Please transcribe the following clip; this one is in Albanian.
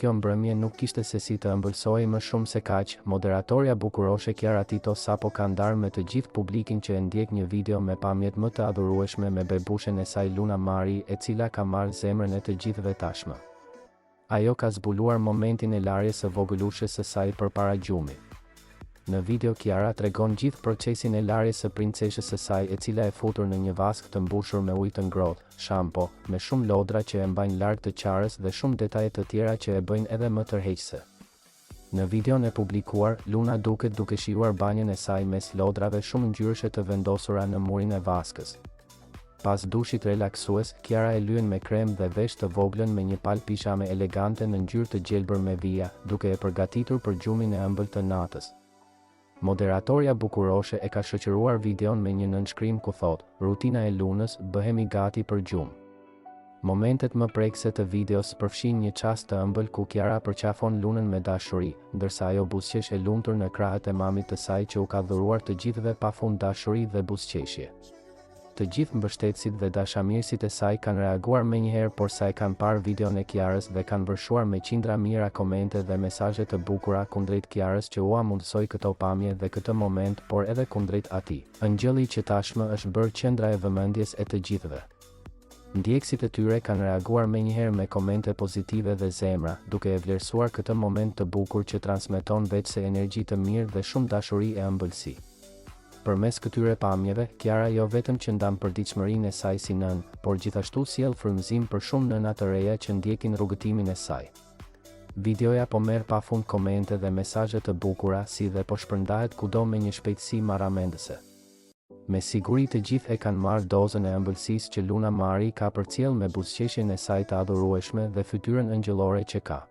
kjo mbrëmje nuk kishte se si të ëmbëlsojë më shumë se kaq. Moderatorja bukuroshe Chiara Tito sapo ka ndarë me të gjithë publikin që e ndjek një video me pamjet më të adhurueshme me bebushen e saj Luna Mari, e cila ka marrë zemrën e të gjithëve tashmë. Ajo ka zbuluar momentin e larjes së vogëlushës së saj përpara gjumit. Në video Chiara tregon gjithë procesin e larjes së princeshës së saj, e cila e futur në një vask të mbushur me ujë të ngrohtë, shampo, me shumë lodra që e mbajnë larg të qarës dhe shumë detaje të tjera që e bëjnë edhe më tërheqëse. Në videon e publikuar, Luna duket duke shijuar banjën e saj mes lodrave shumë ngjyrëshe të vendosura në murin e vaskës. Pas dushit relaksues, Chiara e lyen me krem dhe vesh të voglën me një palë pijame elegante në ngjyrë të gjelbër me vija, duke e përgatitur për gjumin e ëmbël të natës. Moderatorja bukuroshe e ka shoqëruar videon me një nënshkrim ku thotë: "Rutina e Lunës, bëhemi gati për gjumë." Momentet më prekse të videos përfshin një çast të ëmbël ku Chiara përqafon Lunën me dashuri, ndërsa ajo buzëqesh e lumtur në krahët e mamit të saj që u ka dhuruar të gjithëve pafund dashuri dhe buzëqeshje. Të gjithë mbështetësit dhe dashamirësit e saj kanë reaguar menjëherë, por sa e kanë parë videon e Chiarës dhe kanë vërshuar me qindra mijëra komente dhe mesazhe të bukura kundrejt Chiarës që ua mundsoi këto pamje dhe këtë moment, por edhe kundrejt atij, ëngjëlli që tashmë është bërë qendra e vëmendjes e të gjithëve. Ndjekësit e tyre kanë reaguar menjëherë me komente pozitive dhe zemra, duke e vlerësuar këtë moment të bukur që transmeton veçse energji të mirë dhe shumë dashuri e ëmbëlsi. Përmes këtyre pamjeve, Chiara jo vetëm që ndan përditshmërinë e saj si nën, por gjithashtu sjell frymëzim për shumë nëna të reja që ndjekin rrugëtimin e saj. Videoja po merr pafund komente dhe mesazhe të bukura, si dhe po shpërndahet kudo me një shpejtësi marramendëse. Me siguri të gjithë e kanë marrë dozën e ëmbëlsisë që Luna Mari ka përcjell me buzëqeshjen e saj të adhurueshme dhe fytyrën ëngjëllore që ka.